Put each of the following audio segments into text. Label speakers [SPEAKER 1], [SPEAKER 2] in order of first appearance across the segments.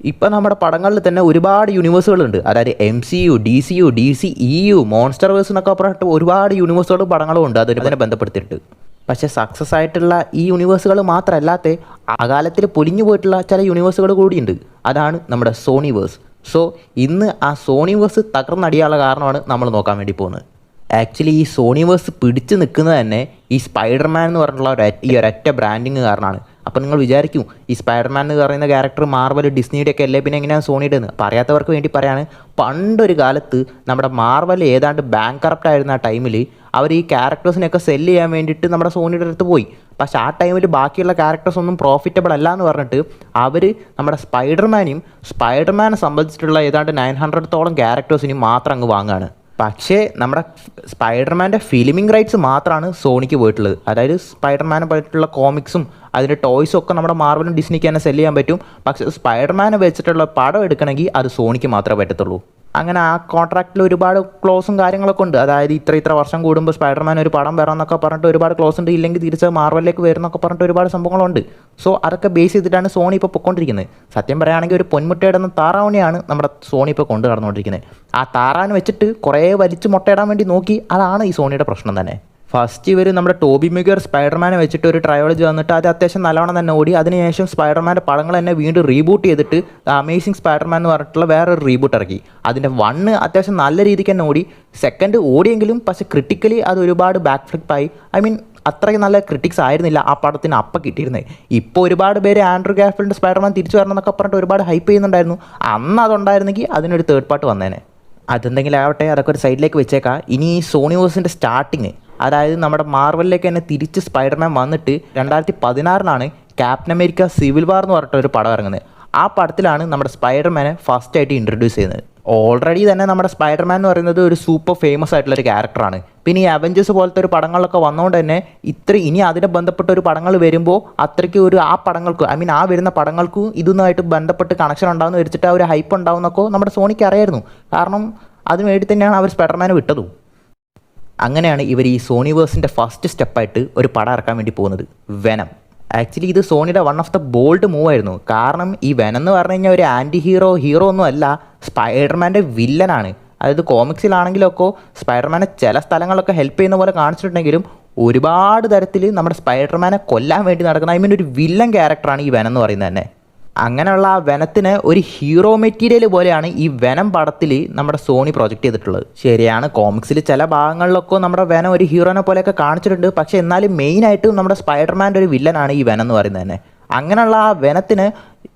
[SPEAKER 1] ഇപ്പം നമ്മുടെ പടങ്ങളിൽ തന്നെ ഒരുപാട് യൂണിവേഴ്സുകളുണ്ട്. അതായത് MCU, DCU, DCEU, മോൺസ്റ്റർവേഴ്സ് എന്നൊക്കെ പറഞ്ഞിട്ട് ഒരുപാട് യൂണിവേഴ്സുകളും പടങ്ങളും ഉണ്ട് അതിനെ ബന്ധപ്പെടുത്തിയിട്ട്. പക്ഷേ സക്സസ് ആയിട്ടുള്ള ഈ യൂണിവേഴ്സുകൾ മാത്രമല്ലാത്ത അകാലത്തിൽ പൊലിഞ്ഞു പോയിട്ടുള്ള ചില യൂണിവേഴ്സുകൾ കൂടിയുണ്ട്. അതാണ് നമ്മുടെ സോണിവേഴ്സ്. സോ ഇന്ന് ആ സോണിവേഴ്സ് തകർന്നടിയാനുള്ള കാരണമാണ് നമ്മൾ നോക്കാൻ വേണ്ടി പോകുന്നത്. ആക്ച്വലി ഈ സോണിവേഴ്സ് പിടിച്ചു നിൽക്കുന്നത് തന്നെ ഈ സ്പൈഡർമാൻ എന്ന് പറഞ്ഞിട്ടുള്ള ഈ ഒരൊറ്റ ബ്രാൻഡിങ് കാരണമാണ്. അപ്പോൾ നിങ്ങൾ വിചാരിക്കും ഈ സ്പൈഡർമാൻ എന്ന് പറയുന്ന ക്യാരക്ടർ മാർവൽ ഡിസ്നിയുടെ ഒക്കെ അല്ലേ, പിന്നെ എങ്ങനെയാണ് സോണിയുടെ എന്ന്. പറയാത്തവർക്ക് വേണ്ടി പറയാണ്, പണ്ടൊരു കാലത്ത് നമ്മുടെ മാർവൽ ഏതാണ്ട് ബാങ്ക് കറപ്റ്റ് ആയിരുന്ന ആ ടൈമിൽ അവർ ഈ ക്യാരക്ടേഴ്സിനെയൊക്കെ സെല്ല് ചെയ്യാൻ വേണ്ടിയിട്ട് നമ്മുടെ സോണിയുടെ അടുത്ത് പോയി. പക്ഷേ ആ ടൈമിൽ ബാക്കിയുള്ള ക്യാരക്ടേഴ്സ് ഒന്നും പ്രോഫിറ്റബിൾ അല്ല എന്ന് പറഞ്ഞിട്ട് അവർ നമ്മുടെ സ്പൈഡർമാനെ സംബന്ധിച്ചിട്ടുള്ള ഏതാണ്ട് 900-ഓളം ക്യാരക്ടേഴ്സിനും മാത്രം അങ്ങ് വാങ്ങുകയാണ്. പക്ഷേ നമ്മുടെ സ്പൈഡർമാൻ്റെ ഫിലിമിംഗ് റൈറ്റ്സ് മാത്രമാണ് സോണിക്ക് പോയിട്ടുള്ളത്. അതായത് സ്പൈഡർമാനെ പറ്റിയിട്ടുള്ള കോമിക്സും അതിൻ്റെ ടോയ്സും ഒക്കെ നമ്മുടെ മാർവലും ഡിസ്നിക്ക് തന്നെ സെല്ല് ചെയ്യാൻ പറ്റും. പക്ഷേ സ്പൈഡർമാനെ വെച്ചിട്ടുള്ള പടം എടുക്കണമെങ്കിൽ അത് സോണിക്ക് മാത്രമേ പറ്റത്തുള്ളൂ. അങ്ങനെ ആ കോൺട്രാക്റ്റിൽ ഒരുപാട് ക്ലോസും കാര്യങ്ങളൊക്കെ ഉണ്ട്. അതായത് ഇത്ര വർഷം കൂടുമ്പോൾ സ്പൈഡർമാൻ ഒരു പടം വരാമെന്നൊക്കെ പറഞ്ഞിട്ട് ഒരുപാട് ക്ലോസ് ഉണ്ട്. ഇല്ലെങ്കിൽ തിരിച്ച് മാർവലിലേക്ക് വരുന്നൊക്കെ പറഞ്ഞിട്ട് ഒരുപാട് സംഭവങ്ങളുണ്ട്. സോ അതൊക്കെ ബേസ് ചെയ്തിട്ടാണ് സോണി ഇപ്പോൾ പൊയ്ക്കൊണ്ടിരിക്കുന്നത്. സത്യം പറയുകയാണെങ്കിൽ ഒരു പൊന്മുട്ടയിടുന്ന താറാവണിയാണ് നമ്മുടെ സോണി ഇപ്പോൾ കൊണ്ടു നടന്നുകൊണ്ടിരിക്കുന്നത്. ആ താറാവിനെ വെച്ചിട്ട് കുറേ വലിച്ച് മുട്ടയിടാൻ വേണ്ടി നോക്കി. അതാണ് ഈ സോണിയുടെ പ്രശ്നം തന്നെ. ഫസ്റ്റ് ഇവർ നമ്മുടെ ടോബി മെഗ്വയർ സ്പൈഡർമാനെ വെച്ചിട്ട് ഒരു ട്രയോളജി വന്നിട്ട് അത് അത്യാവശ്യം നല്ലവണ്ണം തന്നെ ഓടി. അതിനുശേഷം സ്പൈഡർമാൻ്റെ പടങ്ങൾ തന്നെ വീണ്ടും റീബൂട്ട് ചെയ്തിട്ട് അമേസിങ് സ്പൈഡർമാൻ എന്ന് പറഞ്ഞിട്ടുള്ള വേറൊരു റീബൂട്ട് ഇറക്കി. അതിൻ്റെ 1 അത്യാവശ്യം നല്ല രീതിക്ക് തന്നെ ഓടി. 2 ഓടിയെങ്കിലും പക്ഷേ ക്രിട്ടിക്കലി അത് ഒരുപാട് ബാക്ക് ഫ്ലിപ്പായി. അത്രയ്ക്ക് നല്ല ക്രിറ്റിക്സ് ആയിരുന്നില്ല ആ പടത്തിന് അപ്പം കിട്ടിയിരുന്നത്. ഇപ്പോൾ ഒരുപാട് പേര് ആൻഡ്രൂ ഗാർഫീൽഡ് സ്പൈഡർമാൻ തിരിച്ചു വരണം എന്നൊക്കെ പറഞ്ഞിട്ട് ഒരുപാട് ഹൈപ്പ് ചെയ്യുന്നുണ്ടായിരുന്നു. അന്ന് അതുണ്ടായിരുന്നെങ്കിൽ അതിനൊരു തേർഡ് പാർട്ട് വന്നേനെ. അതെന്തെങ്കിലും ആവട്ടെ, അതൊക്കെ ഒരു സൈഡിലേക്ക് വെച്ചേക്കാം. ഇനി ഈ സോണിവേഴ്സിൻ്റെ സ്റ്റാർട്ടിങ്, അതായത് നമ്മുടെ മാർവലിലേക്ക് തന്നെ തിരിച്ച് സ്പൈഡർമാൻ വന്നിട്ട് 2016 ക്യാപ്റ്റൻ അമേരിക്ക സിവിൽ വാർ എന്ന് പറഞ്ഞിട്ട് ഒരു പടം ഇറങ്ങുന്നത്. ആ പടത്തിലാണ് നമ്മുടെ സ്പൈഡർമാനെ ഫസ്റ്റ് ആയിട്ട് ഇൻട്രൊഡ്യൂസ് ചെയ്യുന്നത്. ഓൾറെഡി തന്നെ നമ്മുടെ സ്പൈഡർമാൻ എന്ന് പറയുന്നത് ഒരു സൂപ്പർ ഫേമസ് ആയിട്ടുള്ളൊരു ക്യാരക്ടറാണ്. പിന്നെ ഈ അവഞ്ചേഴ്സ് പോലത്തെ ഒരു പടങ്ങളിലൊക്കെ വന്നുകൊണ്ട് തന്നെ ഇനി അതിനെ ബന്ധപ്പെട്ട ഒരു പടങ്ങൾ വരുമ്പോൾ അത്രയ്ക്ക് ഒരു ആ പടങ്ങൾക്ക് ആ വരുന്ന പടങ്ങൾക്കും ഇതുമായിട്ട് ബന്ധപ്പെട്ട് കണക്ഷൻ ഉണ്ടാകുന്ന വെച്ചിട്ട് ആ ഒരു ഹൈപ്പ് ഉണ്ടാവുന്നൊക്കെ നമ്മുടെ സോണിക്ക് അറിയായിരുന്നു. കാരണം അതിനുവേണ്ടി തന്നെയാണ് അവർ സ്പൈഡർമാനെ വിട്ടതും. അങ്ങനെയാണ് ഇവർ ഈ സോണിവേഴ്സിൻ്റെ ഫസ്റ്റ് സ്റ്റെപ്പായിട്ട് ഒരു പടം ഇറക്കാൻ വേണ്ടി പോകുന്നത്, വെനം. ആക്ച്വലി ഇത് സോണിയുടെ one of the bold move ആയിരുന്നു. കാരണം ഈ വെനം എന്ന് പറഞ്ഞു കഴിഞ്ഞാൽ ഒരു ആൻറ്റി ഹീറോ ഒന്നും അല്ല, സ്പൈഡർമാൻ്റെ വില്ലനാണ്. അതായത് കോമിക്സിലാണെങ്കിലൊക്കെ സ്പൈഡർമാനെ ചില സ്ഥലങ്ങളിലൊക്കെ ഹെൽപ്പ് ചെയ്യുന്ന പോലെ കാണിച്ചിട്ടുണ്ടെങ്കിലും ഒരുപാട് തരത്തിൽ നമ്മുടെ സ്പൈഡർമാനെ കൊല്ലാൻ വേണ്ടി നടക്കുന്ന ഒരു വില്ലൻ ക്യാരക്ടറാണ് ഈ വെനം എന്ന് പറയുന്നത് തന്നെ. അങ്ങനെയുള്ള ആ വെനത്തിന് ഒരു ഹീറോ മെറ്റീരിയൽ പോലെയാണ് ഈ വെനം പടത്തിൽ നമ്മുടെ സോണി പ്രൊജക്റ്റ് ചെയ്തിട്ടുള്ളത്. ശരിയാണ്, കോമിക്സിൽ ചില ഭാഗങ്ങളിലൊക്കെ നമ്മുടെ വെനം ഒരു ഹീറോനെ പോലെയൊക്കെ കാണിച്ചിട്ടുണ്ട്. പക്ഷേ എന്നാലും മെയിനായിട്ടും നമ്മുടെ സ്പൈഡർമാൻ്റെ ഒരു വില്ലനാണ് ഈ വെനം എന്ന് പറയുന്നത് തന്നെ. അങ്ങനെയുള്ള ആ വെനത്തിന്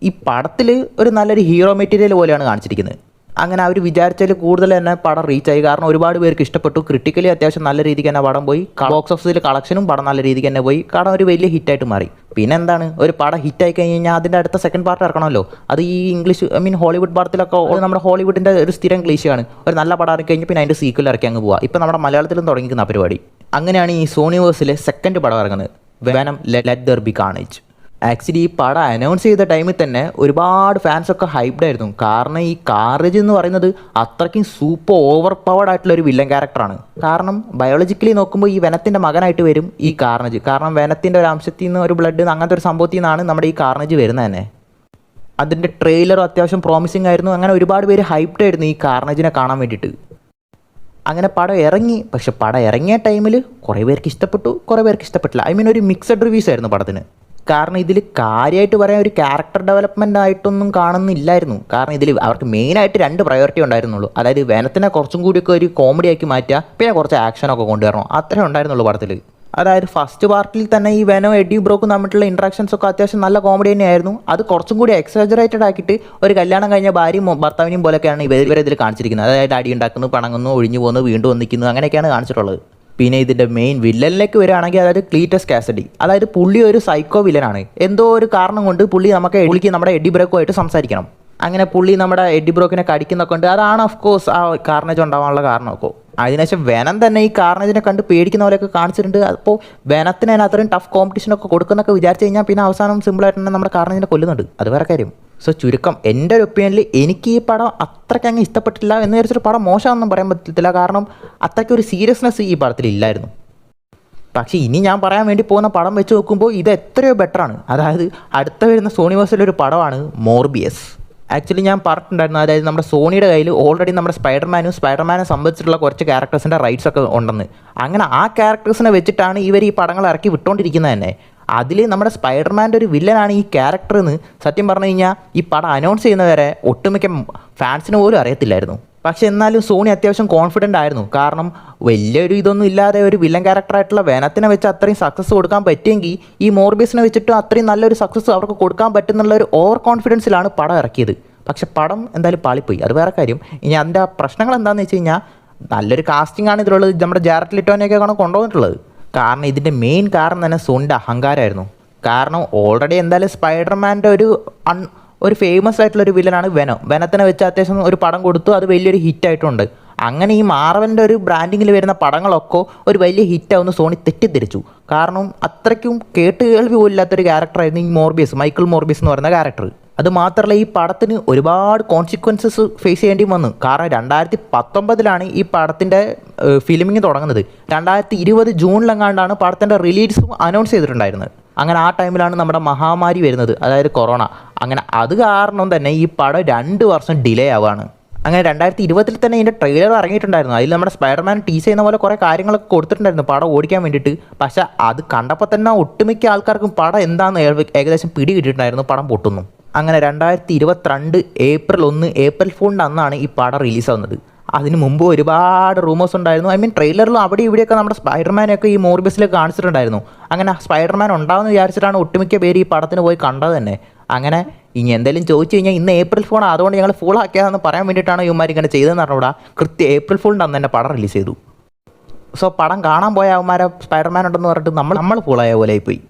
[SPEAKER 1] ഈ പടത്തിൽ ഒരു നല്ലൊരു ഹീറോ മെറ്റീരിയൽ പോലെയാണ് കാണിച്ചിരിക്കുന്നത്. അങ്ങനെ അവർ വിചാരിച്ചതിൽ കൂടുതൽ തന്നെ പടം റീച്ചായി. കാരണം ഒരുപാട് പേർക്ക് ഇഷ്ടപ്പെട്ടു. ക്രിട്ടിക്കലി അത്യാവശ്യം നല്ല രീതിക്ക് തന്നെ പടം പോയി. ബോക്സ് ഓഫീസിൽ കളക്ഷനും പടം നല്ല രീതിക്ക് തന്നെ പോയി. കാരണം ഒരു വലിയ ഹിറ്റായിട്ട് മാറി. പിന്നെ എന്താണ്, ഒരു പടം ഹിറ്റായി കഴിഞ്ഞ് കഴിഞ്ഞാൽ അതിൻ്റെ അടുത്ത സെക്കൻഡ് പാർട്ട് ഇറക്കണമല്ലോ. അത് ഈ ഇംഗ്ലീഷ് ഹോളിവുഡ് പടത്തിലൊക്കെ നമ്മുടെ ഹോളിവുഡിൻ്റെ ഒരു സ്ഥിരം ക്ലീശയാണ്. ഒരു നല്ല പടം ഇറക്കി കഴിഞ്ഞ് പിന്നെ അതിൻ്റെ സീക്വൽ ഇറക്കി അങ്ങ് പോവുക. ഇപ്പം നമ്മുടെ മലയാളത്തിലും തുടങ്ങിക്കുന്ന പരിപാടി. അങ്ങനെയാണ് ഈ സോണിവേഴ്സിലെ സെക്കൻഡ് പടം ഇറങ്ങുന്നത്, venom let there B carnage. Actually ഈ പടം അനൗൺസ് ചെയ്ത ടൈമിൽ തന്നെ ഒരുപാട് ഫാൻസൊക്കെ ഹൈപ്ഡ് ആയിരുന്നു. കാരണം ഈ കാർണേജ് എന്ന് പറയുന്നത് അത്രയ്ക്കും സൂപ്പർ ഓവർ പവർഡ് ആയിട്ടുള്ള ഒരു വില്ലൻ ക്യാരക്ടറാണ്. കാരണം ബയോളജിക്കലി നോക്കുമ്പോൾ ഈ വെനത്തിൻ്റെ മകനായിട്ട് വരും ഈ കാർണേജ്. കാരണം വെനത്തിൻ്റെ ഒരു അംശത്തിൽ നിന്ന് ഒരു ബ്ലഡ് അങ്ങനത്തെ ഒരു സംഭവത്തിൽ നിന്നാണ് നമ്മുടെ ഈ കാർണേജ് വരുന്നത് തന്നെ. അതിൻ്റെ ട്രെയിലറും അത്യാവശ്യം പ്രോമിസിങ് ആയിരുന്നു. അങ്ങനെ ഒരുപാട് പേര് ഹൈപ്ഡ് ആയിരുന്നു ഈ കാർണേജിനെ കാണാൻ വേണ്ടിയിട്ട്. അങ്ങനെ പടം ഇറങ്ങി. പക്ഷെ പടം ഇറങ്ങിയ ടൈമിൽ കുറേ പേർക്ക് ഇഷ്ടപ്പെട്ടു, കുറേ പേർക്ക് ഇഷ്ടപ്പെട്ടില്ല. ഒരു മിക്സഡ് റിവ്യൂസ് ആയിരുന്നു പടത്തിന്. കാരണം ഇതിൽ കാര്യമായിട്ട് പറയാൻ ഒരു ക്യാരക്ടർ ഡെവലപ്മെൻ്റ് ആയിട്ടൊന്നും കാണുന്നില്ലായിരുന്നു. കാരണം ഇതിൽ അവർക്ക് മെയിനായിട്ട് 2 പ്രയോറിറ്റി ഉണ്ടായിരുന്നുള്ളൂ. അതായത് വെനത്തിനെ കുറച്ചും കൂടിയൊക്കെ ഒരു കോമഡി ആക്കി മാറ്റുക, പിന്നെ കുറച്ച് ആക്ഷനൊക്കെ കൊണ്ടുവരണം, അത്രേ ഉണ്ടായിരുന്നുള്ളൂ പടത്തിൽ. അതായത് ഫസ്റ്റ് പാർട്ടിൽ തന്നെ ഈ വെനോ എഡി ബ്രോക്കും തമ്മിലുള്ള ഇൻട്രാക്ഷൻസ് ഒക്കെ അത്യാവശ്യം നല്ല കോമഡി തന്നെയായിരുന്നു. അത് കുറച്ചും കൂടി എക്സാജറേറ്റഡ് ആക്കിയിട്ട് ഒരു കല്യാണം കഴിഞ്ഞ ഭാര്യയും ഭർത്താവിനെയും പോലെയൊക്കെയാണ് ഇവരിതിൽ കാണിച്ചിരിക്കുന്നത്. അതായത് അടി ഉണ്ടാക്കുന്നു, പണങ്ങുന്നു, ഒഴിഞ്ഞു പോകുന്നു, വീണ്ടും ഒന്നിക്കുന്നു, അങ്ങനെയൊക്കെയാണ് കാണിച്ചിട്ടുള്ളത്. പിന്നെ ഇതിൻ്റെ മെയിൻ വില്ലനിലേക്ക് വരികയാണെങ്കിൽ അതായത് ക്ലീറ്റസ് കാസഡി. അതായത് പുള്ളി ഒരു സൈക്കോ വില്ലനാണ്. എന്തോ ഒരു കാരണം കൊണ്ട് പുള്ളി നമ്മുടെ എഡി ബ്രോക്കുമായിട്ട് സംസാരിക്കണം. അങ്ങനെ പുള്ളി നമ്മുടെ എഡി ബ്രോക്കിനെ കടിക്കുന്നൊക്കെ ഉണ്ട്. അതാണ് ഓഫ് കോഴ്സ് ആ കാർണേജ് ഉണ്ടാവാനുള്ള കാരണമൊക്കെ. അതിനുശേഷം വെനം തന്നെ ഈ കാർണേജിനെ കണ്ട് പേടിക്കുന്ന പോലെയൊക്കെ കാണിച്ചിട്ടുണ്ട്. അപ്പോൾ വെനത്തിന് അതിന് അത്രയും ടഫ് കോമ്പറ്റീഷനൊക്കെ കൊടുക്കുന്നൊക്കെ വിചാരിച്ച് കഴിഞ്ഞാൽ പിന്നെ അവസാനം സിമ്പിളായിട്ട് തന്നെ നമ്മുടെ കാർണേജിനെ കൊല്ലുന്നുണ്ട്. അത് വേറെ കാര്യം. സോ ചുരുക്കം എൻ്റെ ഒരു ഒപ്പീനിയനിൽ എനിക്ക് ഈ പടം അത്രയ്ക്ക് അങ്ങ് ഇഷ്ടപ്പെട്ടില്ല എന്ന് വിചാരിച്ചൊരു പടം മോശമാണെന്നും പറയാൻ പറ്റത്തില്ല. കാരണം അത്രയ്ക്ക് ഒരു സീരിയസ്നെസ് ഈ പടത്തിൽ ഇല്ലായിരുന്നു. പക്ഷേ ഇനി ഞാൻ പറയാൻ വേണ്ടി പോകുന്ന പടം വെച്ച് നോക്കുമ്പോൾ ഇത് എത്രയോ ബെറ്ററാണ്. അതായത് അടുത്ത വരുന്ന സോണിവേഴ്സിലെ ഒരു പടമാണ് മോർബിയസ്. ആക്ച്വലി ഞാൻ പറഞ്ഞിട്ടുണ്ടായിരുന്നു, അതായത് നമ്മുടെ സോണിയുടെ കയ്യിൽ ഓൾറെഡി നമ്മുടെ സ്പൈഡർമാനെ സംബന്ധിച്ചിട്ടുള്ള കുറച്ച് ക്യാരക്ടേഴ്സിൻ്റെ റൈറ്റ്സ് ഒക്കെ ഉണ്ടെന്ന്. അങ്ങനെ ആ ക്യാരക്ടേഴ്സിനെ വെച്ചിട്ടാണ് ഇവർ ഈ പടങ്ങൾ ഇറക്കി വിട്ടുകൊണ്ടിരിക്കുന്നത് തന്നെ. അതിൽ നമ്മുടെ സ്പൈഡർമാൻ്റെ ഒരു വില്ലനാണ് ഈ ക്യാരക്ടർ എന്ന് സത്യം പറഞ്ഞു കഴിഞ്ഞാൽ ഈ പടം അനൗൺസ് ചെയ്യുന്നവരെ ഒട്ടുമിക്ക ഫാൻസിന് പോലും അറിയത്തില്ലായിരുന്നു. പക്ഷെ എന്നാലും സോണി അത്യാവശ്യം കോൺഫിഡൻ്റ് ആയിരുന്നു. കാരണം വലിയൊരു ഇതൊന്നും ഇല്ലാതെ ഒരു വില്ലൻ ക്യാരക്ടറായിട്ടുള്ള വെനത്തിനെ വെച്ച് അത്രയും സക്സസ് കൊടുക്കാൻ പറ്റിയെങ്കിൽ ഈ മോർബിയസിനെ വെച്ചിട്ട് അത്രയും നല്ലൊരു സക്സസ് അവർക്ക് കൊടുക്കാൻ പറ്റുന്നുള്ള ഒരു ഓവർ കോൺഫിഡൻസിലാണ് പടം ഇറക്കിയത്. പക്ഷെ പടം എന്തായാലും പാളിപ്പോയി, അത് വേറെ കാര്യം. ഇനി അതിൻ്റെ പ്രശ്നങ്ങൾ എന്താണെന്ന് വെച്ച് കഴിഞ്ഞാൽ നല്ലൊരു കാസ്റ്റിംഗ് ആണ് ഇതിലുള്ളത്. നമ്മുടെ ജാരറ്റ് ലെറ്റോനെയൊക്കെയാണ് കൊണ്ടുവന്നിട്ടുള്ളത്. കാരണം ഇതിൻ്റെ മെയിൻ കാരണം തന്നെ സോണിൻ്റെ അഹങ്കാരമായിരുന്നു. കാരണം ഓൾറെഡി എന്തായാലും സ്പൈഡർമാൻ്റെ ഒരു ഫേമസ് ആയിട്ടുള്ളൊരു വില്ലനാണ് വെനത്തിനെ വെച്ച് അത്യാവശ്യം ഒരു പടം കൊടുത്തു, അത് വലിയൊരു ഹിറ്റായിട്ടുണ്ട്. അങ്ങനെ ഈ മാർവലിൻ്റെ ഒരു ബ്രാൻഡിങ്ങിൽ വരുന്ന പടങ്ങളൊക്കെ ഒരു വലിയ ഹിറ്റാവുന്ന സോണി തെറ്റിദ്ധരിച്ചു. കാരണം അത്രയ്ക്കും കേട്ടുകേൾവി പോലില്ലാത്തൊരു ക്യാരക്ടറായിരുന്നു ഈ മൈക്കിൾ മോർബിയസ് എന്ന് പറയുന്ന ക്യാരക്ടർ. അത് മാത്രമല്ല ഈ പടത്തിന് ഒരുപാട് കോൺസിക്വൻസസ് ഫേസ് ചെയ്യേണ്ടി വന്നു. കാരണം 2019 ഈ പടത്തിൻ്റെ ഫിലിമിങ് തുടങ്ങുന്നത്. 2020 ജൂണിലെങ്ങാണ്ടാണ് പടത്തിൻ്റെ റിലീസും അനൗൺസ് ചെയ്തിട്ടുണ്ടായിരുന്നത്. അങ്ങനെ ആ ടൈമിലാണ് നമ്മുടെ മഹാമാരി വരുന്നത്, അതായത് കൊറോണ. അങ്ങനെ അത് കാരണം തന്നെ ഈ പടം 2 വർഷം ഡിലേ ആവുകയാണ്. അങ്ങനെ 2020 തന്നെ ഇതിൻ്റെ ട്രെയിലർ ഇറങ്ങിയിട്ടുണ്ടായിരുന്നു. അതിൽ നമ്മുടെ സ്പൈഡർമാൻ ടീസ് ചെയ്യുന്ന പോലെ കുറേ കാര്യങ്ങളൊക്കെ കൊടുത്തിട്ടുണ്ടായിരുന്നു പടം ഓടിക്കാൻ വേണ്ടിയിട്ട്. പക്ഷേ അത് കണ്ടപ്പോൾ തന്നെ ഒട്ടുമിക്ക ആൾക്കാർക്കും പടം എന്താണെന്ന് ഏകദേശം പിടി കിട്ടിയിട്ടുണ്ടായിരുന്നു, പടം പൊട്ടുന്നു. അങ്ങനെ 2022 ഏപ്രിൽ 1 ഏപ്രിൽ ഫൂളിൻ്റെ അന്നാണ് ഈ പടം റിലീസാവുന്നത്. അതിന് മുമ്പ് ഒരുപാട് റൂമേഴ്സ് ഉണ്ടായിരുന്നു. ട്രെയിലറിലും അവിടെ ഇവിടെയൊക്കെ നമ്മുടെ സ്പൈഡർമാനെയൊക്കെ ഈ മോർബിയസിലേക്ക് കാണിച്ചിട്ടുണ്ടായിരുന്നു. അങ്ങനെ സ്പൈഡർമാൻ ഉണ്ടാവുമെന്ന് വിചാരിച്ചിട്ടാണ് ഒട്ടുമിക്ക പേര് ഈ പടത്തിന് പോയി കണ്ടത് തന്നെ. അങ്ങനെ ഇനി എന്തെങ്കിലും ചോദിച്ചു കഴിഞ്ഞാൽ ഇന്ന് ഏപ്രിൽ ഫൂൾ അതുകൊണ്ട് ഞങ്ങൾ ഫുൾ ആക്കിയതെന്ന് പറയാൻ വേണ്ടിയിട്ടാണ് ഇവന്മാർ ഇങ്ങനെ ചെയ്തതെന്ന് പറഞ്ഞുകൂടാ. കൃത്യം ഏപ്രിൽ ഫൂളിൻ്റെ അന്ന് തന്നെ പടം റിലീസ് ചെയ്തു. സോ പടം കാണാൻ പോയ അവന്മാരെ സ്പൈഡർമാൻ ഉണ്ടെന്ന് പറഞ്ഞിട്ട് നമ്മൾ ഫുള്ളായ പോലെ ആയിപ്പോയി.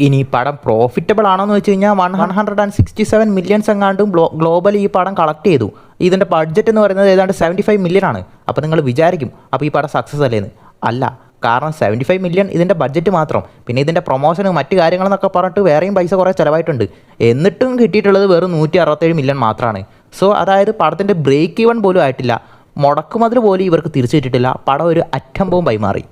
[SPEAKER 1] ഇനി പടം പ്രോഫിറ്റബിൾ ആണോന്ന് വെച്ച് കഴിഞ്ഞാൽ 167 മില്യൺസ് എങ്ങാണ്ടും ഗ്ലോബലി ഈ പടം കളക്ട് ചെയ്തു. ഇതിൻ്റെ ബഡ്ജറ്റ് എന്ന് പറയുന്നത് ഏതാണ്ട് 75 മില്യൺ ആണ്. അപ്പോൾ നിങ്ങൾ വിചാരിക്കും അപ്പോൾ ഈ പടം സക്സസ് അല്ലേന്ന്. അല്ല, കാരണം 75 മില്യൺ ഇതിൻ്റെ ബഡ്ജറ്റ് മാത്രം. പിന്നെ ഇതിൻ്റെ പ്രൊമോഷനും മറ്റു കാര്യങ്ങളെന്നൊക്കെ പറഞ്ഞിട്ട് വേറെയും പൈസ കുറേ ചിലവായിട്ടുണ്ട്. എന്നിട്ടും കിട്ടിയിട്ടുള്ളത് വെറും 167 മില്യൺ മാത്രമാണ്. സോ അതായത് പടത്തിൻ്റെ ബ്രേക്ക് ഈവൺ പോലും ആയിട്ടില്ല. മുടക്കുമുതൽ പോലും ഇവർക്ക് തിരിച്ചു കിട്ടിയിട്ടില്ല. പടം ഒരു അറ്റംബവും മാറി.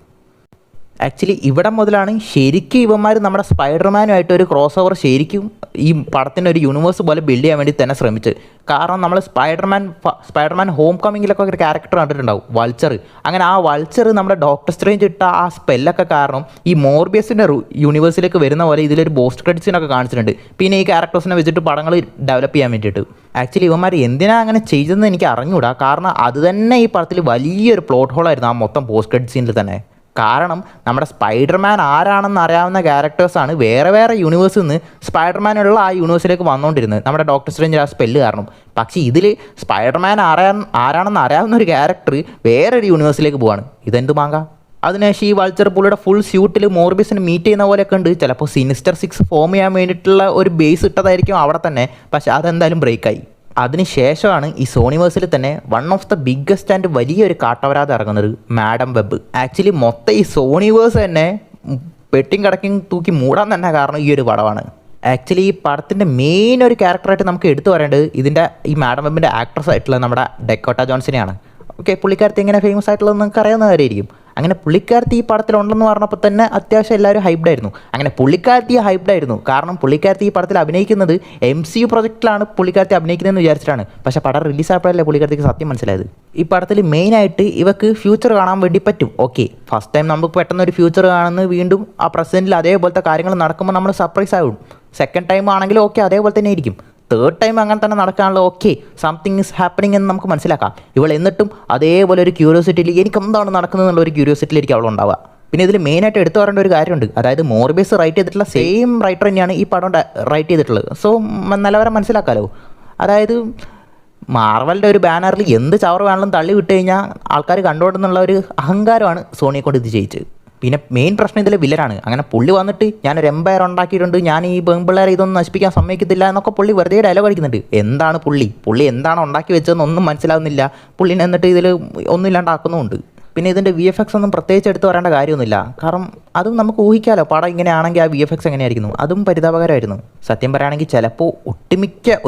[SPEAKER 1] ആക്ച്വലി ഇവിടെ മുതലാണ് ശരിക്കും ഇവന്മാർ നമ്മുടെ സ്പൈഡർമാനുമായിട്ട് ഒരു ക്രോസ് ഓവർ ശരിക്കും ഈ പടത്തിൻ്റെ ഒരു യൂണിവേഴ്സ് പോലെ ബിൽഡ് ചെയ്യാൻ വേണ്ടി തന്നെ ശ്രമിച്ച്. കാരണം നമ്മൾ സ്പൈഡർമാൻ ഹോം കമ്മിങ്ങിലൊക്കെ ഒരു ക്യാരക്ടർ കണ്ടിട്ടുണ്ടാവും, വൾച്ചർ. അങ്ങനെ ആ വൾച്ചർ നമ്മുടെ ഡോക്ടർ സ്ട്രേഞ്ച് ഇട്ട ആ സ്പെല്ലൊക്കെ കാരണം ഈ മോർബിയസിൻ്റെ യൂണിവേഴ്സിലേക്ക് വരുന്ന പോലെ ഇതിലൊരു പോസ്റ്റ് ക്രെഡിറ്റ്സിനൊക്കെ കാണിച്ചിട്ടുണ്ട്. പിന്നെ ഈ ക്യാരക്ടേഴ്സിനെ വെച്ചിട്ട് പടങ്ങൾ ഡെവലപ്പ് ചെയ്യാൻ വേണ്ടിയിട്ട്. ആക്ച്വലി ഇവന്മാർ എന്തിനാണ് അങ്ങനെ ചെയ്തതെന്ന് എനിക്ക് അറിഞ്ഞുകൂടാ. കാരണം അത് തന്നെ ഈ പടത്തിൽ വലിയൊരു പ്ലോട്ട് ഹോളായിരുന്നു ആ മൊത്തം പോസ്റ്റ് ക്രെഡിറ്റ് സീനിൽ തന്നെ. കാരണം നമ്മുടെ സ്പൈഡർമാൻ ആരാണെന്ന് അറിയാവുന്ന ക്യാരക്ടേഴ്സാണ് വേറെ യൂണിവേഴ്സിൽ നിന്ന് സ്പൈഡർമാനുള്ള ആ യൂണിവേഴ്സിലേക്ക് വന്നുകൊണ്ടിരുന്നത്, നമ്മുടെ ഡോക്ടർ സ്ട്രേഞ്ച് ആ സ്പെല്ല് കാരണം. പക്ഷേ ഇതിൽ സ്പൈഡർമാൻ ആരാണെന്ന് അറിയാവുന്ന ഒരു ക്യാരക്ടർ വേറൊരു യൂണിവേഴ്സിലേക്ക് പോവാണ്. ഇതെന്ത് മാങ്ക? അതിനുശേഷം ഈ വൾച്ചർ പുള്ളിയുടെ ഫുൾ സ്യൂട്ടിൽ മോർബിയസിന് മീറ്റ് ചെയ്യുന്ന പോലെയൊക്കെ ഉണ്ട്. ചിലപ്പോൾ സിനിസ്റ്റർ 6 ഫോം ചെയ്യാൻ വേണ്ടിയിട്ടുള്ള ഒരു ബേസ് ഇട്ടതായിരിക്കും അവിടെ തന്നെ. പക്ഷേ അതെന്തായാലും ബ്രേക്കായി. അതിനുശേഷമാണ് ഈ സോണിവേഴ്സിൽ തന്നെ one of the biggest and വലിയൊരു കാട്ടവരാതെ ഇറങ്ങുന്നത് മാഡം വെബ്. ആക്ച്വലി മൊത്തം ഈ സോണിവേഴ്സ് തന്നെ പെട്ടിയും കിടക്കും തൂക്കി മൂടാൻ തന്നെ കാരണം ഈ ഒരു പടമാണ്. ആക്ച്വലി ഈ പടത്തിൻ്റെ മെയിൻ ഒരു ക്യാരക്ടറായിട്ട് നമുക്ക് എടുത്തു പറയേണ്ടത് ഇതിൻ്റെ ഈ മാഡം വെബിൻ്റെ ആക്ട്രസ് ആയിട്ടുള്ള നമ്മുടെ ഡെക്കോട്ട ജോൺസിനെയാണ്. ഓക്കെ, പുള്ളിക്കാരത്തി എങ്ങനെ ഫേമസ് ആയിട്ടുള്ളത് നിങ്ങൾക്ക് അറിയാവുന്ന കാര്യമായിരിക്കും. അങ്ങനെ പുള്ളിക്കാരത്തി ഈ പടത്തിലുണ്ടെന്ന് പറഞ്ഞപ്പോൾ തന്നെ അത്യാവശ്യം എല്ലാവരും ഹൈപ്ഡായിരുന്നു. അങ്ങനെ പുള്ളിക്കാരത്തി ഹൈപ്ഡായിരുന്നു. കാരണം പുള്ളിക്കാരത്തി ഈ പടത്തിൽ അഭിനയിക്കുന്നത് MCU പ്രൊജക്റ്റിലാണ് പുള്ളിക്കാരത്തി അഭിനയിക്കുന്നതെന്ന് വിചാരിച്ചിട്ടാണ്. പക്ഷേ പടം റിലീസായപ്പോഴല്ലേ പുള്ളിക്കാരത്തിക്ക് സത്യം മനസ്സിലായത്. ഈ പടത്തിൽ മെയിനായിട്ട് ഇവർക്ക് ഫ്യൂച്ചർ കാണാൻ വേണ്ടി പറ്റും. ഓക്കെ, ഫസ്റ്റ് ടൈം നമുക്ക് പെട്ടെന്ന് ഒരു ഫ്യൂച്ചർ കാണുന്നത് വീണ്ടും ആ പ്രസൻറ്റിൽ അതേപോലത്തെ കാര്യങ്ങൾ നടക്കുമ്പോൾ നമ്മൾ സർപ്രൈസ് ആകും. സെക്കൻഡ് ടൈം ആണെങ്കിലും ഓക്കെ അതേപോലെ തന്നെ ആയിരിക്കും. തേർഡ് ടൈം അങ്ങനെ തന്നെ നടക്കാനുള്ള ഓക്കെ സംതിങ് ഈസ് ഹാപ്പനിങ് എന്ന് നമുക്ക് മനസ്സിലാക്കാം. ഇവൾ എന്നിട്ടും അതേപോലെ ഒരു ക്യൂരിയോസിറ്റിയിൽ എനിക്ക് എന്താണ് നടക്കുന്നത് എന്നുള്ള ഒരു ക്യൂരിയോസിറ്റിയിലേക്ക് അവൾ ഉണ്ടാവുക. പിന്നെ ഇതിൽ മെയിനായിട്ട് എടുത്തു പറയേണ്ട ഒരു കാര്യമുണ്ട്. അതായത് മോർബിയസ് റൈറ്റ് ചെയ്തിട്ടുള്ള സെയിം റൈറ്റർ തന്നെയാണ് ഈ പടം റൈറ്റ് ചെയ്തിട്ടുള്ളത്. സോ നിലവാരം മനസ്സിലാക്കാമല്ലോ. അതായത് മാർവലിൻ്റെ ഒരു ബാനറിൽ എന്ത് ചവർ വേണമെങ്കിലും തള്ളി വിട്ട് കഴിഞ്ഞാൽ ആൾക്കാർ കണ്ടുകൊണ്ടെന്നുള്ള ഒരു അഹങ്കാരമാണ് സോണിയെ കൊണ്ട് ഇത് ജയിച്ചത്. പിന്നെ മെയിൻ പ്രശ്നം ഇതിലെ വില്ലനാണ്. അങ്ങനെ പുള്ളി വന്നിട്ട് ഞാനൊരു എംപയർ ഉണ്ടാക്കിയിട്ടുണ്ട്, ഞാൻ ഈ പെൺപിള്ളേരെ ഇതൊന്നും നശിപ്പിക്കാൻ സമ്മതിക്കത്തില്ല എന്നൊക്കെ പുള്ളി വെറുതെ ഡയലോഗ് അടിക്കുന്നുണ്ട്. എന്താണ് പുള്ളി എന്താണ് ഉണ്ടാക്കി വെച്ചതെന്നൊന്നും മനസ്സിലാവുന്നില്ല. പുള്ളിനെ എന്നിട്ട് ഇതിൽ ഒന്നും ഇല്ലാണ്ടാക്കുന്നുമുണ്ട്. പിന്നെ ഇതിൻ്റെ VFX ഒന്നും പ്രത്യേകിച്ച് എടുത്ത് പറയേണ്ട കാര്യമൊന്നുമില്ല. കാരണം അതും നമുക്ക് ഊഹിക്കാമല്ലോ, പടം ഇങ്ങനെയാണെങ്കിൽ ആ VFX എങ്ങനെയായിരിക്കുന്നു. അതും പരിതാപകരമായിരുന്നു. സത്യം പറയുകയാണെങ്കിൽ ചിലപ്പോൾ ഒട്ടുമിക്ക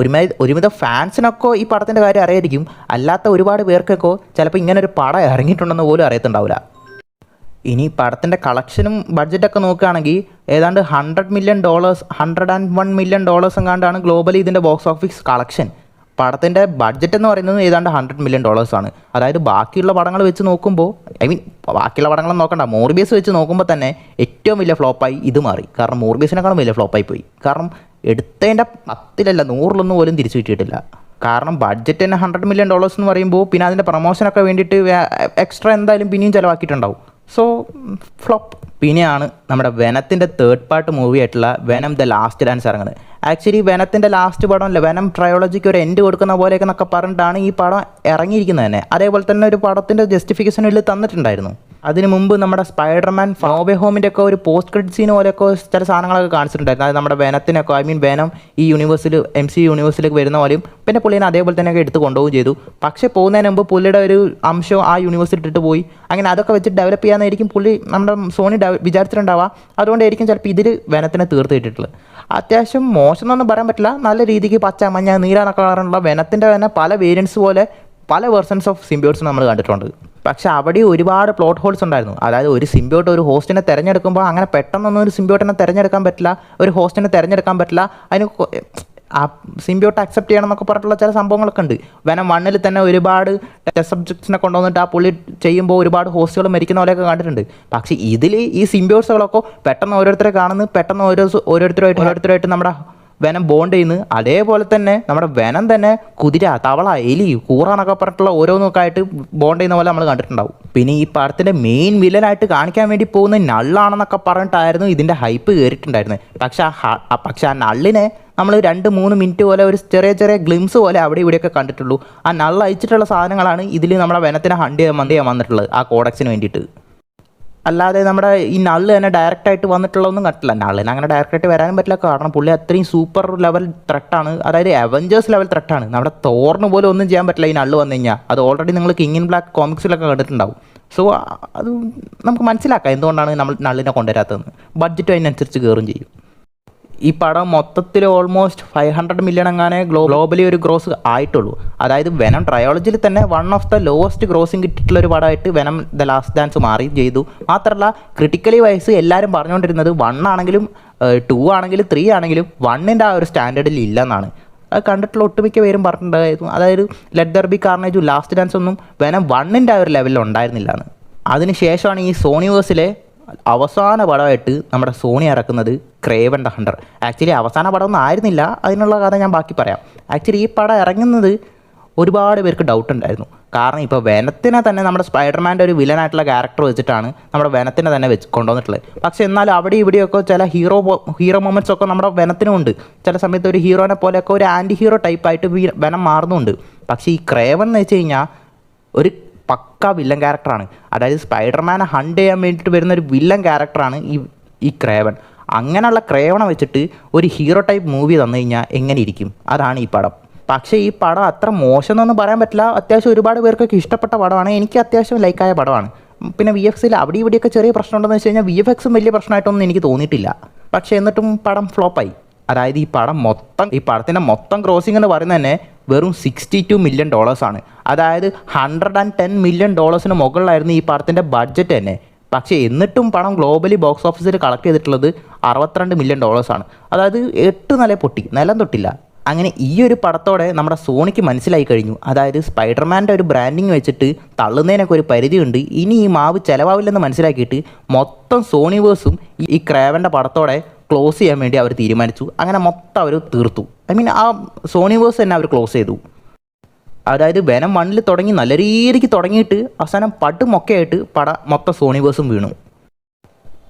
[SPEAKER 1] ഒരുവിധ ഫാൻസിനൊക്കെ ഈ പടത്തിൻ്റെ കാര്യം അറിയായിരിക്കും. അല്ലാത്ത ഒരുപാട് പേർക്കൊക്കെ ചിലപ്പോൾ ഇങ്ങനൊരു പടം ഇറങ്ങിയിട്ടുണ്ടെന്ന് പോലും അറിയത്തുണ്ടാവില്ല. ഇനി പടത്തിൻ്റെ കളക്ഷനും ബഡ്ജറ്റൊക്കെ നോക്കുകയാണെങ്കിൽ ഏതാണ്ട് $100 million, $101 million എങ്ങാണ്ടാണ് ഗ്ലോബലി ഇതിൻ്റെ ബോക്സ് ഓഫീസ് കളക്ഷൻ. പടത്തിൻ്റെ ബഡ്ജറ്റ് എന്ന് പറയുന്നത് ഏതാണ്ട് $100 million ആണ്. അതായത് ബാക്കിയുള്ള പടങ്ങൾ വെച്ച് നോക്കുമ്പോൾ, ബാക്കിയുള്ള പടങ്ങളും നോക്കണ്ട, മോർബിയസ് വെച്ച് നോക്കുമ്പോൾ തന്നെ ഏറ്റവും വലിയ ഫ്ലോപ്പായി ഇത് മാറി. കാരണം മോർബിയസിനേക്കാളും വലിയ ഫ്ലോപ്പായി പോയി. കാരണം എടുത്തതിൻ്റെ 10 100 പോലും തിരിച്ചു കിട്ടിയിട്ടില്ല. കാരണം ബഡ്ജറ്റ് തന്നെ $100 million എന്ന് പറയുമ്പോൾ പിന്നെ അതിൻ്റെ പ്രൊമോഷനൊക്കെ വേണ്ടിയിട്ട് എക്സ്ട്രാ എന്തായാലും പിന്നെയും ചിലവാക്കിയിട്ടുണ്ടാവും. So flop. പിന്നെയാണ് നമ്മുടെ വെനത്തിൻ്റെ തേർഡ് പാർട്ട് മൂവി ആയിട്ടുള്ള വെനം ദ ലാസ്റ്റ് ഡാൻസ് ഇറങ്ങുന്നത്. ആക്ച്വലി വെനത്തിൻ്റെ ലാസ്റ്റ് പടം അല്ല, വെനം ട്രയോളജിക്ക് ഒരു എൻഡ് കൊടുക്കുന്ന പോലെയൊക്കെ എന്നൊക്കെ പറഞ്ഞിട്ടാണ് ഈ പടം ഇറങ്ങിയിരിക്കുന്നത് തന്നെ. അതേപോലെ തന്നെ ഒരു പടത്തിൻ്റെ ജസ്റ്റിഫിക്കേഷൻ ഇതിൽ തന്നിട്ടുണ്ടായിരുന്നു. അതിന് മുമ്പ് നമ്മുടെ സ്പൈഡർമാൻ നോ വേ ഹോമിൻ്റെ ഒക്കെ ഒരു പോസ്റ്റ് ക്രെഡിറ്റ് സീൻ പോലെയൊക്കെ ചില സാധനങ്ങളൊക്കെ കാണിച്ചിട്ടുണ്ടായിരുന്നു. അത് നമ്മുടെ വെനത്തിനൊക്കെ വെനം ഈ യൂണിവേഴ്സിൽ MCU യൂണിവേഴ്സിലേക്ക് വരുന്ന പോലെയും പിന്നെ പുള്ളിനെ അതേപോലെ തന്നെയൊക്കെ എടുത്ത് കൊണ്ടുപോവുകയും ചെയ്തു. പക്ഷേ പോകുന്നതിന് മുമ്പ് പുള്ളിയുടെ ഒരു അംശം ആ യൂണിവേഴ്സിൽ ഇട്ടിട്ട് പോയി. അങ്ങനെ അതൊക്കെ വെച്ചിട്ട് ഡെവലപ്പ് ചെയ്യാനായിരിക്കും പുള്ളി നമ്മുടെ സോണി വിചാരിച്ചിട്ടുണ്ടാവുക. അതുകൊണ്ടായിരിക്കും ചിലപ്പോൾ ഇതിൽ വെനത്തിനെ തീർത്തിട്ടുള്ളത്. അത്യാവശ്യം മോശം എന്നൊന്നും പറയാൻ പറ്റില്ല, നല്ല രീതിക്ക് പച്ച, മഞ്ഞ, നീല കളറുള്ള വെനത്തിൻ്റെ തന്നെ പല വേരിയൻസ് പോലെ പല വെർഷൻസ് ഓഫ് സിംബിയോട്സ് നമ്മൾ കണ്ടിട്ടുണ്ട്. പക്ഷേ അവിടെ ഒരുപാട് പ്ലോട്ട് ഹോൾസ് ഉണ്ടായിരുന്നു. അതായത് ഒരു സിംബിയോട്ട് ഒരു ഹോസ്റ്റിനെ തിരഞ്ഞെടുക്കുമ്പോൾ അങ്ങനെ പെട്ടെന്നൊന്നും ഒരു സിംബിയോട്ടിനെ തിരഞ്ഞെടുക്കാൻ പറ്റില്ല, ഒരു ഹോസ്റ്റിനെ തിരഞ്ഞെടുക്കാൻ പറ്റില്ല. അതിന് ആ സിംബിയോട്ട് അക്സെപ്റ്റ് ചെയ്യണം എന്നൊക്കെ പറഞ്ഞിട്ടുള്ള ചില സംഭവങ്ങളൊക്കെ ഉണ്ട്. വെനം 1 തന്നെ ഒരുപാട് ടെസ്റ്റ് സബ്ജക്ട്സിനെ കൊണ്ടുവന്നിട്ട് ആ പുള്ളി ചെയ്യുമ്പോൾ ഒരുപാട് ഹോസ്റ്റുകൾ മരിക്കുന്ന പോലെയൊക്കെ കണ്ടിട്ടുണ്ട്. പക്ഷേ ഇതിൽ ഈ സിംബിയോട്സുകളൊക്കെ പെട്ടെന്ന് ഓരോരുത്തരെ കാണുന്നു, പെട്ടെന്ന് ഓരോരുത്തരായിട്ട് നമ്മുടെ വെനം ബോണ്ട് ചെയ്യുന്നു. അതേപോലെ തന്നെ നമ്മുടെ വെനം തന്നെ കുതിര, തവള, എലി, കൂറ എന്നൊക്കെ പറഞ്ഞിട്ടുള്ള ഓരോന്നൊക്കെ ആയിട്ട് ബോണ്ട് ചെയ്യുന്ന പോലെ നമ്മൾ കണ്ടിട്ടുണ്ടാവും. പിന്നെ ഈ പടത്തിൻ്റെ മെയിൻ വില്ലനായിട്ട് കാണിക്കാൻ വേണ്ടി പോകുന്ന നള്ളാണെന്നൊക്കെ പറഞ്ഞിട്ടായിരുന്നു ഇതിൻ്റെ ഹൈപ്പ് കയറിയിട്ടുണ്ടായിരുന്നത്. പക്ഷേ ആ നള്ളിനെ നമ്മൾ 2-3 മിനിറ്റ് പോലെ ഒരു ചെറിയ ഗ്ലിംസ് പോലെ അവിടെ ഇവിടെയൊക്കെ കണ്ടിട്ടുള്ളൂ. ആ നള്ള അയച്ചിട്ടുള്ള സാധനങ്ങളാണ് ഇതിൽ നമ്മുടെ വെനത്തിനെ ഹണ്ട് ചെയ്യാൻ വന്നിട്ടുള്ളത് ആ കോഡക്സിന് വേണ്ടിയിട്ട്. അല്ലാതെ നമ്മുടെ ഈ നള്ള് തന്നെ ഡയറക്റ്റായിട്ട് വന്നിട്ടുള്ളതൊന്നും കണ്ടില്ല. നള്ളിന് അങ്ങനെ ഡയറക്റ്റായിട്ട് വരാനും പറ്റില്ല. കാരണം പുള്ളി അത്രയും സൂപ്പർ ലെവൽ ത്രെട്ടാണ്. അതായത് അവഞ്ചേഴ്സ് ലെവൽ ത്രെട്ടാണ്. നമ്മുടെ തോറിന് പോലും ഒന്നും ചെയ്യാൻ പറ്റില്ല ഈ നള്ള് വന്നു കഴിഞ്ഞാൽ. അത് ഓൾറെഡി നിങ്ങൾ കിങ് ഇൻ ബ്ലാക്ക് കോമിക്സിലൊക്കെ കണ്ടിട്ടുണ്ടാവും. സോ അത് നമുക്ക് മനസ്സിലാക്കാം എന്തുകൊണ്ടാണ് നമ്മൾ നള്ളിനെ കൊണ്ടുവരാത്തതെന്ന്. ബഡ്ജറ്റ് അതിനനുസരിച്ച് കയറും ചെയ്യും. ഈ പടം മൊത്തത്തിൽ ഓൾമോസ്റ്റ് 500 million എങ്ങാനേ ഗ്ലോബലി ഒരു ഗ്രോസ് ആയിട്ടുള്ളൂ. അതായത് വെനം ട്രയോളജിയിൽ തന്നെ one of the lowest grossing കിട്ടിയിട്ടുള്ള ഒരു പടമായിട്ട് വെനം ദ ലാസ്റ്റ് ഡാൻസ് മാറി ചെയ്തു. മാത്രമല്ല ക്രിട്ടിക്കലി വൈസ് എല്ലാവരും പറഞ്ഞുകൊണ്ടിരുന്നത് 1 ആണെങ്കിലും 2 ആണെങ്കിലും 3 ആണെങ്കിലും 1ൻ്റെ ആ ഒരു സ്റ്റാൻഡേർഡിൽ ഇല്ലെന്നാണ്. അത് കണ്ടിട്ടുള്ള ഒട്ടുമിക്ക പേരും പറഞ്ഞിട്ടുണ്ടായിരുന്നു. അതായത് ലെറ്റ് ദർ ബി കാർണേജും ലാസ്റ്റ് ഡാൻസ് ഒന്നും വെനം 1ൻ്റെ ആ ഒരു ലെവലിൽ ഉണ്ടായിരുന്നില്ല എന്ന്. അതിനുശേഷമാണ് ഈ സോണിവേഴ്സിലെ അവസാന പടമായിട്ട് നമ്മുടെ സോണി ഇറക്കുന്നത് ക്രേവൻ ദ ഹണ്ടർ. ആക്ച്വലി അവസാന പടമൊന്നും ആയിരുന്നില്ല, അതിനുള്ള കഥ ഞാൻ ബാക്കി പറയാം. ആക്ച്വലി ഈ പടം ഇറങ്ങുന്നത് ഒരുപാട് പേർക്ക് ഡൗട്ട് ഉണ്ടായിരുന്നു. കാരണം ഇപ്പോൾ വെനത്തിനെ തന്നെ നമ്മുടെ സ്പൈഡർമാൻ്റെ ഒരു വില്ലനായിട്ടുള്ള ക്യാരക്ടർ വെച്ചിട്ടാണ് നമ്മുടെ വെനത്തിനെ തന്നെ കൊണ്ടുവന്നിട്ടുള്ളത്. പക്ഷേ എന്നാലും അവിടെ ഇവിടെയൊക്കെ ചില ഹീറോ മൊമെൻറ്റ്സ് ഒക്കെ നമ്മുടെ വെനത്തിനുമുണ്ട്. ചില സമയത്ത് ഒരു ഹീറോനെ പോലെയൊക്കെ ഒരു ആൻറ്റി ഹീറോ ടൈപ്പായിട്ട് വെനം മാറുന്നുണ്ട്. പക്ഷേ ഈ ക്രേവൻ എന്ന് വെച്ച് കഴിഞ്ഞാൽ ഒരു പക്ക വില്ലൻ ക്യാരക്ടറാണ്. അതായത് സ്പൈഡർമാനെ ഹണ്ട് ചെയ്യാൻ വേണ്ടിയിട്ട് വരുന്ന ഒരു വില്ലൻ ക്യാരക്ടറാണ് ഈ ക്രേവൻ. അങ്ങനെയുള്ള ക്രേവനെ വെച്ചിട്ട് ഒരു ഹീറോ ടൈപ്പ് മൂവി തന്നു കഴിഞ്ഞാൽ എങ്ങനെ ഇരിക്കും? അതാണ് ഈ പടം. പക്ഷേ ഈ പടം അത്ര മോശം എന്നൊന്നും പറയാൻ പറ്റില്ല. അത്യാവശ്യം ഒരുപാട് പേർക്കൊക്കെ ഇഷ്ടപ്പെട്ട പടമാണ്. എനിക്ക് അത്യാവശ്യം ലൈക്കായ പടമാണ്. പിന്നെ VFXയിൽ അവിടെ ഇവിടെയൊക്കെ ചെറിയ പ്രശ്നമുണ്ടെന്ന് വെച്ച് കഴിഞ്ഞാൽ VFXും വലിയ പ്രശ്നമായിട്ടൊന്നും എനിക്ക് തോന്നിയിട്ടില്ല. പക്ഷേ എന്നിട്ടും പടം ഫ്ലോപ്പായി. അതായത് ഈ പടത്തിൻ്റെ മൊത്തം ക്രോസിംഗ് എന്ന് പറയുന്നത് തന്നെ വെറും $62 million ആണ്. അതായത് $110 million മുകളിലായിരുന്നു ഈ പടത്തിൻ്റെ ബഡ്ജറ്റ് തന്നെ. പക്ഷേ എന്നിട്ടും പടം ഗ്ലോബലി ബോക്സ് ഓഫീസിൽ കളക്ട് ചെയ്തിട്ടുള്ളത് $62 million ആണ്. അതായത് 8 നില പൊട്ടി, നിലം തൊട്ടില്ല. അങ്ങനെ ഈ ഒരു പടത്തോടെ നമ്മുടെ സോണിക്ക് മനസ്സിലായി കഴിഞ്ഞു. അതായത് സ്പൈഡർമാൻ്റെ ഒരു ബ്രാൻഡിങ് വെച്ചിട്ട് തള്ളുന്നതിനൊക്കെ ഒരു പരിധിയുണ്ട്. ഇനി ഈ മാവ് ചിലവാവില്ലെന്ന് മനസ്സിലാക്കിയിട്ട് മൊത്തം സോണിവേഴ്സും ഈ ക്രേവൻ്റെ പടത്തോടെ ക്ലോസ് ചെയ്യാൻ വേണ്ടി അവർ തീരുമാനിച്ചു. അങ്ങനെ മൊത്തം അവർ തീർത്തു. ആ സോണിവേഴ്സ് തന്നെ അവർ ക്ലോസ് ചെയ്തു. അതായത് വെനം 1 തുടങ്ങി നല്ല രീതിക്ക് തുടങ്ങിയിട്ട് അവസാനം പട്ടുമൊക്കെ ആയിട്ട് മൊത്തം സോണിവേഴ്സും വീണു.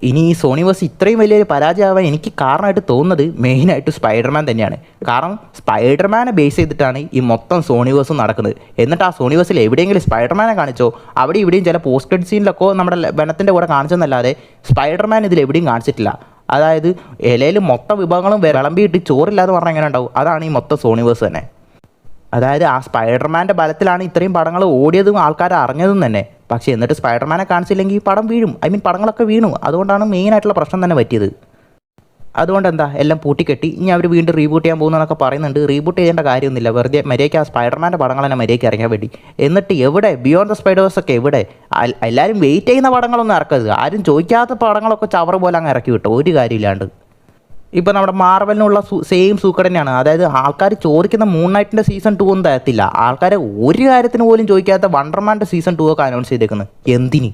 [SPEAKER 1] ഇനി ഈ സോണിവേഴ്സ് ഇത്രയും വലിയൊരു പരാജയമാവാൻ എനിക്ക് കാരണമായിട്ട് തോന്നുന്നത് മെയിനായിട്ട് സ്പൈഡർമാൻ തന്നെയാണ്. കാരണം സ്പൈഡർമാനെ ബേസ് ചെയ്തിട്ടാണ് ഈ മൊത്തം സോണിവേഴ്സും നടക്കുന്നത്. എന്നിട്ട് ആ സോണിവേഴ്സിൽ എവിടെയെങ്കിലും സ്പൈഡർമാനെ കാണിച്ചോ, അവിടെ ഇവിടെയും ചില പോസ്റ്റ് ക്രെഡിറ്റ് സീനിലൊക്കെ നമ്മുടെ വെനത്തിൻ്റെ കൂടെ കാണിച്ചെന്നല്ലാതെ സ്പൈഡർമാൻ ഇതിൽ എവിടെയും കാണിച്ചിട്ടില്ല. അതായത് ഇലയിൽ മൊത്തം വിഭവങ്ങളും വിളമ്പിയിട്ട് ചോറില്ലാതെ പറഞ്ഞാൽ എങ്ങനെ ഉണ്ടാവും? അതാണ് ഈ മൊത്തം സോണിവേഴ്സ് തന്നെ. അതായത് ആ സ്പൈഡർമാൻ്റെ ബലത്തിലാണ് ഇത്രയും പടങ്ങൾ ഓടിയതും ആൾക്കാർ അറിഞ്ഞതും തന്നെ. പക്ഷേ എന്നിട്ട് സ്പൈഡർമാനെ കാണിച്ചില്ലെങ്കിൽ പടം വീഴും. പടങ്ങളൊക്കെ വീണു. അതുകൊണ്ടാണ് മെയിനായിട്ടുള്ള പ്രശ്നം തന്നെ പറ്റിയത്. അതുകൊണ്ട് എന്താ എല്ലാം പൂട്ടിക്കെട്ടി ഇനി അവർ വീണ്ടും റീബൂട്ട് ചെയ്യാൻ പോകുന്നതൊക്കെ പറയുന്നുണ്ട്. റീബൂട്ട് ചെയ്യേണ്ട കാര്യമൊന്നുമില്ല, വെറുതെ മര്യാദയ്ക്ക് ആ സ്പൈഡർമാൻ്റെ പടങ്ങൾ തന്നെ മര്യാദയ്ക്ക് ഇറങ്ങാൻ വേണ്ടി. എന്നിട്ട് എവിടെ ബിയോണ്ട് ദ സ്പൈഡേഴ്സ് ഒക്കെ എവിടെ? എല്ലാവരും വെയിറ്റ് ചെയ്യുന്ന പടങ്ങളൊന്നും ഇറക്കരുത്, ആരും ചോദിക്കാത്ത പടങ്ങളൊക്കെ ചവറ് പോലെ അങ്ങ് ഇറക്കി വിട്ടു, ഒരു കാര്യമില്ലാണ്ട്. ഇപ്പോൾ നമ്മുടെ മാർവലിനുള്ള സെയിം സൂക്കട് തന്നെയാണ്. അതായത് ആൾക്കാർ ചോദിക്കുന്ന മൂൺ നൈറ്റിൻ്റെ സീസൺ 2 ഒന്നും തരത്തില്ല. ആൾക്കാർ ഒരു കാര്യത്തിന് പോലും ചോദിക്കാത്ത വണ്ടർമാൻ്റെ സീസൺ 2 ഒക്കെ അനൗൺസ് ചെയ്തേക്കുന്നത് എന്തിന്?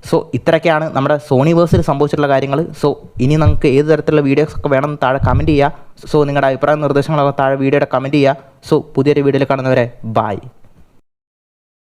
[SPEAKER 1] സോ ഇത്രയൊക്കെയാണ് നമ്മുടെ സോണി വേഴ്സിൽ സംഭവിച്ചിട്ടുള്ള കാര്യങ്ങൾ. സോ ഇനി നിങ്ങൾക്ക് ഏത് തരത്തിലുള്ള വീഡിയോസ് ഒക്കെ വേണമെന്ന് താഴെ കമൻറ്റ് ചെയ്യുക. സോ നിങ്ങളുടെ അഭിപ്രായ നിർദ്ദേശങ്ങളൊക്കെ താഴെ വീഡിയോയുടെ കമൻറ്റ് ചെയ്യുക. സോ പുതിയൊരു വീഡിയോയിൽ കാണുന്നവരെ ബൈ.